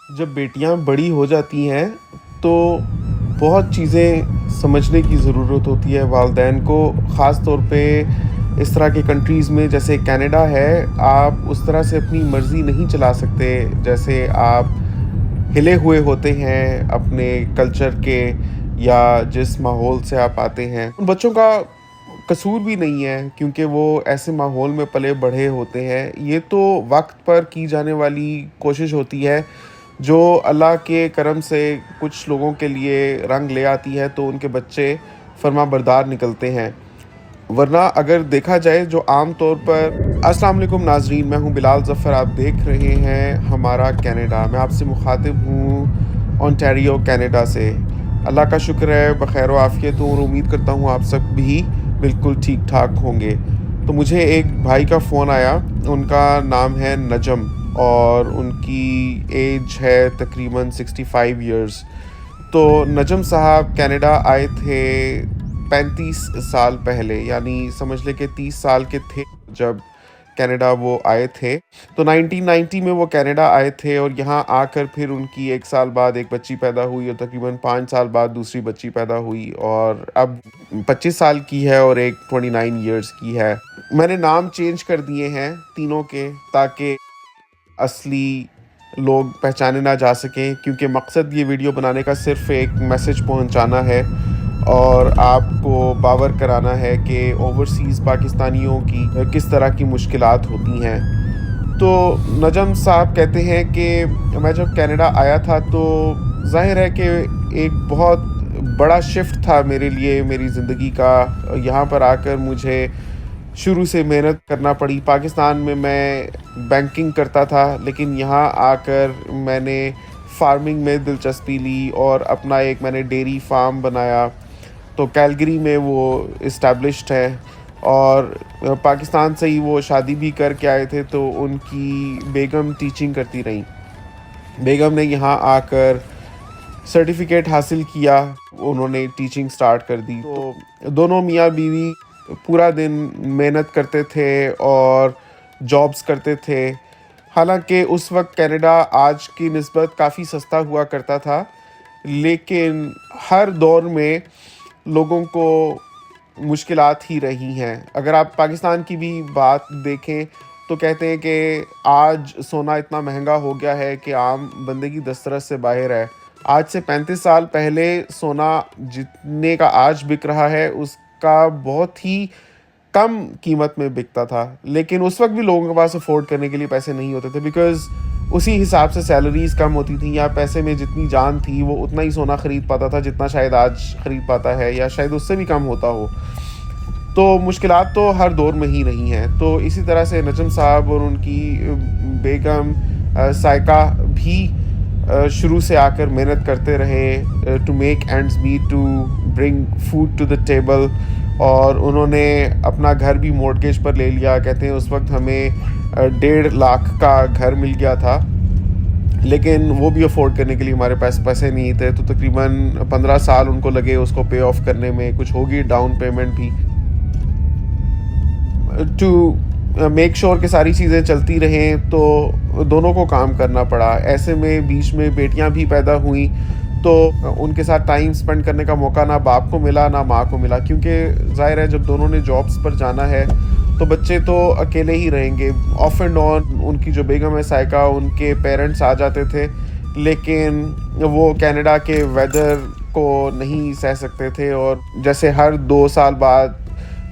جب بیٹیاں بڑی ہو جاتی ہیں تو بہت چیزیں سمجھنے کی ضرورت ہوتی ہے والدین کو، خاص طور پہ اس طرح کے کنٹریز میں جیسے کینیڈا ہے، آپ اس طرح سے اپنی مرضی نہیں چلا سکتے جیسے آپ ہلے ہوئے ہوتے ہیں اپنے کلچر کے یا جس ماحول سے آپ آتے ہیں۔ ان بچوں کا قصور بھی نہیں ہے کیونکہ وہ ایسے ماحول میں پلے بڑھے ہوتے ہیں، یہ تو وقت پر کی جانے والی کوشش ہوتی ہے جو اللہ کے کرم سے کچھ لوگوں کے لیے رنگ لے آتی ہے تو ان کے بچے فرما بردار نکلتے ہیں، ورنہ اگر دیکھا جائے جو عام طور پر السلام علیکم ناظرین، میں ہوں بلال ظفر، آپ دیکھ رہے ہیں ہمارا کینیڈا۔ میں آپ سے مخاطب ہوں اونٹاریو کینیڈا سے۔ اللہ کا شکر ہے بخیر و عافیت ہوں اور امید کرتا ہوں آپ سب بھی بالکل ٹھیک ٹھاک ہوں گے۔ تو مجھے ایک بھائی کا فون آیا، ان کا نام ہے نجم اور ان کی ایج ہے تقریباً 65 ایئرز۔ تو نجم صاحب کینیڈا آئے تھے 35 سال پہلے، یعنی سمجھ لے کہ 30 سال کے تھے جب کینیڈا وہ آئے تھے۔ تو 1990 میں وہ کینیڈا آئے تھے اور یہاں آ کر پھر ان کی 1 سال بعد ایک بچی پیدا ہوئی اور تقریباً 5 سال بعد دوسری بچی پیدا ہوئی اور اب 25 سال کی ہے اور ایک 29 ایئرز کی ہے۔ میں نے نام چینج کر دیے ہیں تینوں کے تاکہ اصلی لوگ پہچانے نہ جا سکیں، کیونکہ مقصد یہ ویڈیو بنانے کا صرف ایک میسج پہنچانا ہے اور آپ کو باور کرانا ہے کہ اوورسیز پاکستانیوں کی کس طرح کی مشکلات ہوتی ہیں۔ تو نجم صاحب کہتے ہیں کہ میں جب کینیڈا آیا تھا تو ظاہر ہے کہ ایک بہت بڑا شفٹ تھا میرے لیے میری زندگی کا۔ یہاں پر آ کر مجھے شروع سے محنت کرنا پڑی۔ پاکستان میں بینکنگ کرتا تھا، لیکن یہاں آ کر میں نے فارمنگ میں دلچسپی لی اور اپنا ایک میں نے ڈیری فارم بنایا۔ تو کیلگری میں وہ اسٹیبلشڈ ہے اور پاکستان سے ہی وہ شادی بھی کر کے آئے تھے تو ان کی بیگم ٹیچنگ کرتی رہیں۔ بیگم نے یہاں آ کر سرٹیفکیٹ حاصل کیا، انہوں نے ٹیچنگ سٹارٹ کر دی۔ تو دونوں میاں بیوی پورا دن محنت کرتے تھے اور جابز کرتے تھے۔ حالانکہ اس وقت کینیڈا آج کی نسبت کافی سستا ہوا کرتا تھا، لیکن ہر دور میں لوگوں کو مشکلات ہی رہی ہیں۔ اگر آپ پاکستان کی بھی بات دیکھیں تو کہتے ہیں کہ آج سونا اتنا مہنگا ہو گیا ہے کہ عام بندے کی دسترس سے باہر ہے۔ آج سے 35 سال پہلے سونا جتنے کا آج بک رہا ہے اس کا بہت ہی کم قیمت میں بکتا تھا، لیکن اس وقت بھی لوگوں کے پاس افورڈ کرنے کے لیے پیسے نہیں ہوتے تھے، بیکاز اسی حساب سے سیلریز کم ہوتی تھیں یا پیسے میں جتنی جان تھی وہ اتنا ہی سونا خرید پاتا تھا جتنا شاید آج خرید پاتا ہے یا شاید اس سے بھی کم ہوتا ہو۔ تو مشکلات تو ہر دور میں ہی رہی ہیں۔ تو اسی طرح سے نجم صاحب اور ان کی بیگم سائقہ بھی شروع سے آ کر محنت کرتے رہے to make ends meet, to bring food to the table, اور انہوں نے اپنا گھر بھی مورٹگیج پر لے لیا۔ کہتے ہیں اس وقت ہمیں 1.5 لاکھ کا گھر مل گیا تھا، لیکن وہ بھی افورڈ کرنے کے لیے ہمارے پاس پیسے نہیں تھے، تو تقریباً 15 سال ان کو لگے اس کو پے آف کرنے میں، کچھ ہوگی ڈاؤن پیمنٹ بھی، ٹو میک شور کہ ساری چیزیں چلتی رہیں۔ تو دونوں کو کام کرنا پڑا۔ ایسے میں بیچ میں بیٹیاں بھی پیدا ہوئیں تو ان کے ساتھ ٹائم سپینڈ کرنے کا موقع نہ باپ کو ملا نہ ماں کو ملا، کیونکہ ظاہر ہے جب دونوں نے جابس پر جانا ہے تو بچے تو اکیلے ہی رہیں گے۔ آف اینڈ آن ان کی جو بیگم ہے سائقہ، ان کے پیرنٹس آ جاتے تھے، لیکن وہ کینیڈا کے ویدر کو نہیں سہ سکتے تھے اور جیسے ہر 2 سال بعد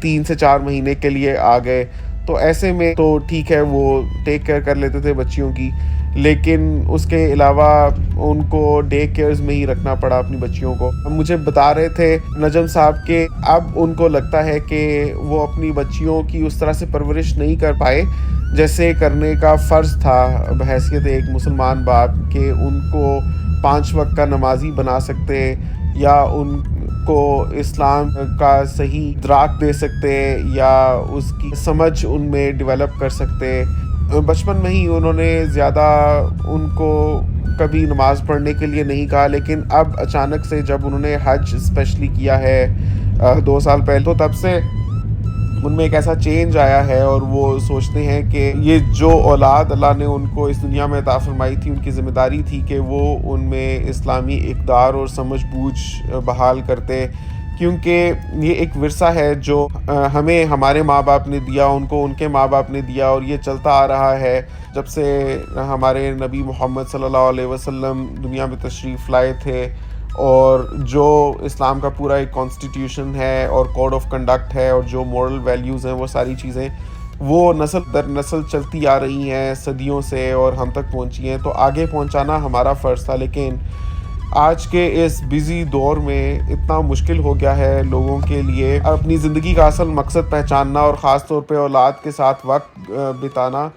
3 سے 4 مہینے کے لیے آ گئے۔ تو ایسے میں تو ٹھیک ہے وہ ٹیک کیئر کر لیتے تھے بچیوں کی، لیکن اس کے علاوہ ان کو ڈے کیئرز میں ہی رکھنا پڑا اپنی بچیوں کو۔ مجھے بتا رہے تھے نجم صاحب کہ اب ان کو لگتا ہے کہ وہ اپنی بچیوں کی اس طرح سے پرورش نہیں کر پائے جیسے کرنے کا فرض تھا بحیثیت ایک مسلمان باپ، کہ ان کو 5 وقت کا نمازی بنا سکتے یا ان کو اسلام کا صحیح ادراک دے سکتے یا اس کی سمجھ ان میں ڈیولپ کر سکتے۔ بچپن میں ہی انہوں نے زیادہ ان کو کبھی نماز پڑھنے کے لیے نہیں کہا، لیکن اب اچانک سے جب انہوں نے حج اسپیشلی کیا ہے 2 سال پہلے، تو تب سے ان میں ایک ایسا چینج آیا ہے اور وہ سوچتے ہیں کہ یہ جو اولاد اللہ نے ان کو اس دنیا میں عطا فرمائی تھی، ان کی ذمہ داری تھی کہ وہ ان میں اسلامی اقدار اور سمجھ بوجھ بحال کرتے، کیونکہ یہ ایک ورثہ ہے جو ہمیں ہمارے ماں باپ نے دیا، ان کو ان کے ماں باپ نے دیا، اور یہ چلتا آ رہا ہے جب سے ہمارے نبی محمد صلی اللہ علیہ وسلم دنیا میں تشریف لائے تھے۔ اور جو اسلام کا پورا ایک کانسٹیٹیوشن ہے اور کوڈ آف کنڈکٹ ہے اور جو مورل ویلیوز ہیں، وہ ساری چیزیں وہ نسل در نسل چلتی آ رہی ہیں صدیوں سے اور ہم تک پہنچی ہیں، تو آگے پہنچانا ہمارا فرض تھا۔ لیکن آج کے اس بزی دور میں اتنا مشکل ہو گیا ہے لوگوں کے لیے اپنی زندگی کا اصل مقصد پہچاننا، اور خاص طور پہ اولاد کے ساتھ وقت بتانا۔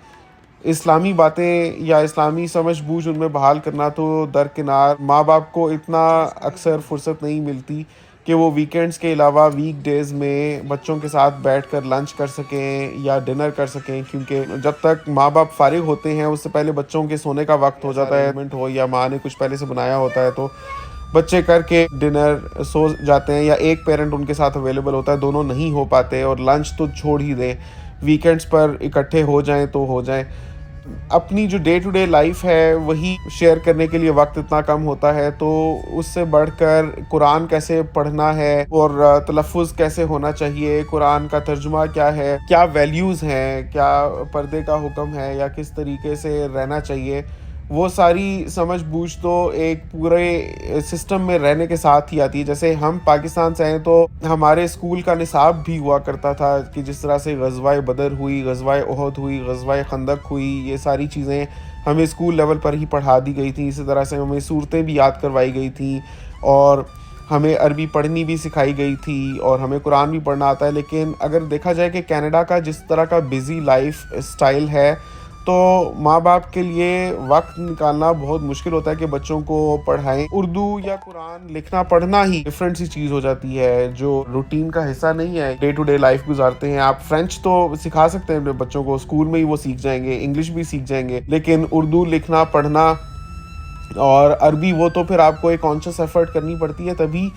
اسلامی باتیں یا اسلامی سمجھ بوجھ ان میں بحال کرنا تو درکنار، ماں باپ کو اتنا اکثر فرصت نہیں ملتی کہ وہ ویکینڈز کے علاوہ ویک ڈیز میں بچوں کے ساتھ بیٹھ کر لنچ کر سکیں یا ڈنر کر سکیں، کیونکہ جب تک ماں باپ فارغ ہوتے ہیں اس سے پہلے بچوں کے سونے کا وقت ہو جاتا ہے، ہو یا ماں نے کچھ پہلے سے بنایا ہوتا ہے تو بچے کر کے ڈنر سو جاتے ہیں، یا ایک پیرنٹ ان کے ساتھ اویلیبل ہوتا ہے، دونوں نہیں ہو پاتے، اور لنچ تو چھوڑ ہی دیں، ویکینڈز پر اکٹھے ہو جائیں تو ہو جائیں۔ اپنی جو ڈے ٹو ڈے لائف ہے وہی شیئر کرنے کے لیے وقت اتنا کم ہوتا ہے، تو اس سے بڑھ کر قرآن کیسے پڑھنا ہے اور تلفظ کیسے ہونا چاہیے، قرآن کا ترجمہ کیا ہے، کیا ویلیوز ہیں، کیا پردے کا حکم ہے یا کس طریقے سے رہنا چاہیے، وہ ساری سمجھ بوجھ تو ایک پورے سسٹم میں رہنے کے ساتھ ہی آتی ہے۔ جیسے ہم پاکستان سے ہیں تو ہمارے اسکول کا نصاب بھی ہوا کرتا تھا کہ جس طرح سے غزوہ بدر ہوئی، غزوہ احد ہوئی، غزوہ خندق ہوئی، یہ ساری چیزیں ہمیں اسکول لیول پر ہی پڑھا دی گئی تھیں۔ اسی طرح سے ہمیں صورتیں بھی یاد کروائی گئی تھیں اور ہمیں عربی پڑھنی بھی سکھائی گئی تھی اور ہمیں قرآن بھی پڑھنا آتا ہے۔ لیکن اگر دیکھا جائے کہ کینیڈا کا جس طرح کا بزی لائف سٹائل ہے تو ماں باپ کے لیے وقت نکالنا بہت مشکل ہوتا ہے کہ بچوں کو پڑھائیں۔ اردو یا قرآن لکھنا پڑھنا ہی ڈفرینٹ سی چیز ہو جاتی ہے جو روٹین کا حصہ نہیں ہے، ڈے ٹو ڈے لائف گزارتے ہیں۔ آپ فرینچ تو سکھا سکتے ہیں اپنے بچوں کو، اسکول میں ہی وہ سیکھ جائیں گے، انگلش بھی سیکھ جائیں گے، لیکن اردو لکھنا پڑھنا اور عربی وہ تو پھر آپ کو ایک کانشیس ایفرٹ کرنی پڑتی ہے، تبھی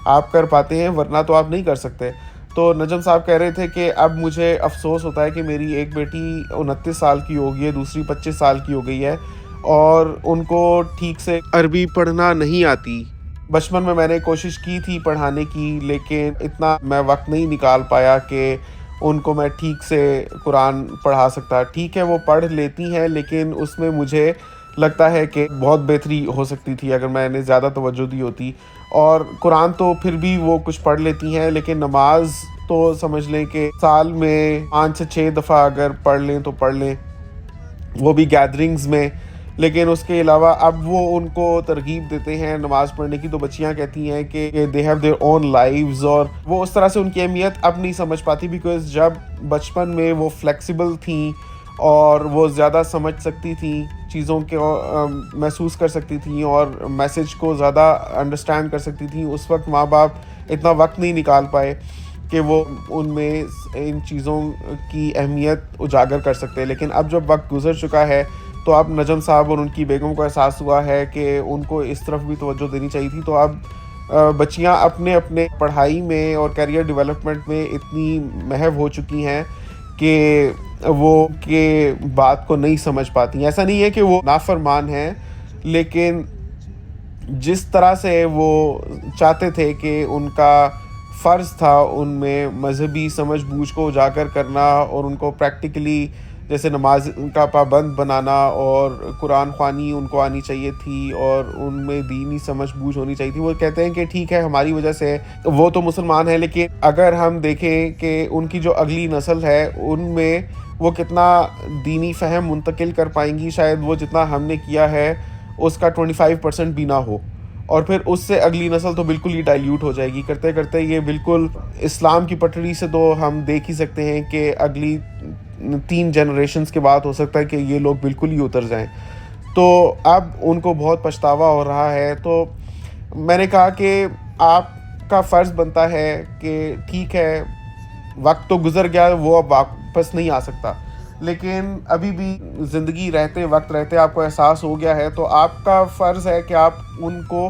آپ کر پاتے ہیں، ورنہ تو آپ نہیں کر سکتے۔ تو نجم صاحب کہہ رہے تھے کہ اب مجھے افسوس ہوتا ہے کہ میری ایک بیٹی 29 سال کی ہو گئی ہے، دوسری 25 سال کی ہو گئی ہے، اور ان کو ٹھیک سے عربی پڑھنا نہیں آتی۔ بچپن میں نے کوشش کی تھی پڑھانے کی، لیکن اتنا میں وقت نہیں نکال پایا کہ ان کو میں ٹھیک سے قرآن پڑھا سکتا۔ ٹھیک ہے وہ پڑھ لیتی ہیں، لیکن اس میں مجھے لگتا ہے کہ بہت بہتری ہو سکتی تھی اگر میں نے زیادہ توجہ دی ہوتی۔ اور قرآن تو پھر بھی وہ کچھ پڑھ لیتی ہیں، لیکن نماز تو سمجھ لیں کہ سال میں 5 سے 6 دفعہ اگر پڑھ لیں تو پڑھ لیں، وہ بھی گیدرنگز میں۔ لیکن اس کے علاوہ اب وہ ان کو ترغیب دیتے ہیں نماز پڑھنے کی، تو بچیاں کہتی ہیں کہ they have their own lives, اور وہ اس طرح سے ان کی اہمیت اب نہیں سمجھ پاتی، بیکاز جب بچپن میں وہ فلیکسیبل تھیں اور وہ زیادہ سمجھ سکتی تھیں، چیزوں کو محسوس کر سکتی تھیں اور میسج کو زیادہ انڈرسٹینڈ کر سکتی تھیں، اس وقت ماں باپ اتنا وقت نہیں نکال پائے کہ وہ ان میں ان چیزوں کی اہمیت اجاگر کر سکتے۔ لیکن اب جب وقت گزر چکا ہے تو اب نجم صاحب اور ان کی بیگم کو احساس ہوا ہے کہ ان کو اس طرف بھی توجہ دینی چاہیے تھی، تو اب بچیاں اپنے پڑھائی میں اور کیریئر ڈیولپمنٹ میں اتنی محو ہو چکی ہیں کہ وہ کہ بات کو نہیں سمجھ پاتی۔ ایسا نہیں ہے کہ وہ نافرمان ہیں، لیکن جس طرح سے وہ چاہتے تھے کہ ان کا فرض تھا ان میں مذہبی سمجھ بوجھ کو اجاگر کرنا اور ان کو پریکٹیکلی جیسے نماز کا پابند بنانا اور قرآن خوانی ان کو آنی چاہیے تھی اور ان میں دینی سمجھ بوجھ ہونی چاہیے تھی، وہ کہتے ہیں کہ ٹھیک ہے ہماری وجہ سے وہ تو مسلمان ہیں، لیکن اگر ہم دیکھیں کہ ان کی جو اگلی نسل ہے ان میں وہ کتنا دینی فہم منتقل کر پائیں گی، شاید وہ جتنا ہم نے کیا ہے اس کا 25% بھی نہ ہو، اور پھر اس سے اگلی نسل تو بالکل ہی ڈائلیوٹ ہو جائے گی، کرتے کرتے یہ بالکل اسلام کی پٹڑی سے تو ہم دیکھ ہی سکتے ہیں کہ اگلی 3 جنریشنز کے بعد ہو سکتا ہے کہ یہ لوگ بالکل ہی اتر جائیں۔ تو اب ان کو بہت پچھتاوا ہو رہا ہے۔ تو میں نے کہا کہ آپ کا فرض بنتا ہے کہ ٹھیک ہے وقت تو گزر گیا، وہ اب واپس نہیں آ سکتا، لیکن ابھی بھی زندگی رہتے وقت رہتے آپ کو احساس ہو گیا ہے، تو آپ کا فرض ہے کہ آپ ان کو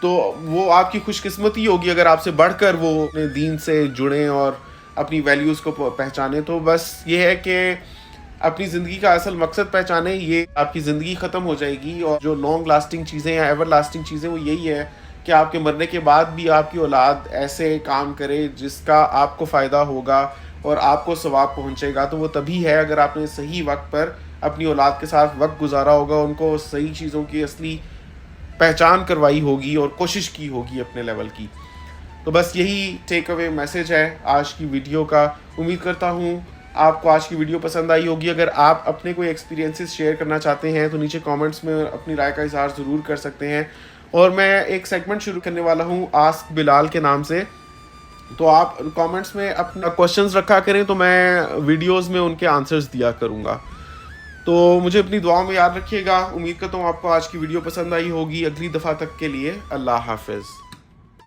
تو وہ آپ کی خوش قسمتی ہوگی اگر آپ سے بڑھ کر وہ اپنے دین سے جڑیں اور اپنی ویلیوز کو پہچانیں. تو بس یہ ہے کہ اپنی زندگی کا اصل مقصد پہچانیں, یہ آپ کی زندگی ختم ہو جائے گی. اور جو لانگ لاسٹنگ چیزیں یا ایور لاسٹنگ چیزیں وہ یہی ہے کہ آپ کے مرنے کے بعد بھی آپ کی اولاد ایسے کام کرے جس کا آپ کو فائدہ ہوگا اور آپ کو ثواب پہنچے گا. تو وہ تبھی ہے اگر آپ نے صحیح وقت پر اپنی اولاد کے ساتھ وقت گزارا ہوگا, ان کو صحیح چیزوں کی اصلی پہچان کروائی ہوگی اور کوشش کی ہوگی اپنے لیول کی. تو بس یہی ٹیک اوے میسج ہے آج کی ویڈیو کا. امید کرتا ہوں آپ کو آج کی ویڈیو پسند آئی ہوگی. اگر آپ اپنے کوئی ایکسپیرینسز شیئر کرنا چاہتے ہیں تو نیچے کامنٹس میں اپنی رائے کا اظہار ضرور کر سکتے ہیں. اور میں ایک سیگمنٹ شروع کرنے والا ہوں آسک بلال کے نام سے, تو آپ کامنٹس میں اپنا کوشچنز رکھا کریں تو میں ویڈیوز میں ان کے آنسرز دیا کروں گا. تو مجھے اپنی دعا میں یاد رکھیے گا. امید کرتا ہوں آپ کو آج کی ویڈیو پسند آئی ہوگی. اگلی دفعہ تک کے لیے اللہ حافظ.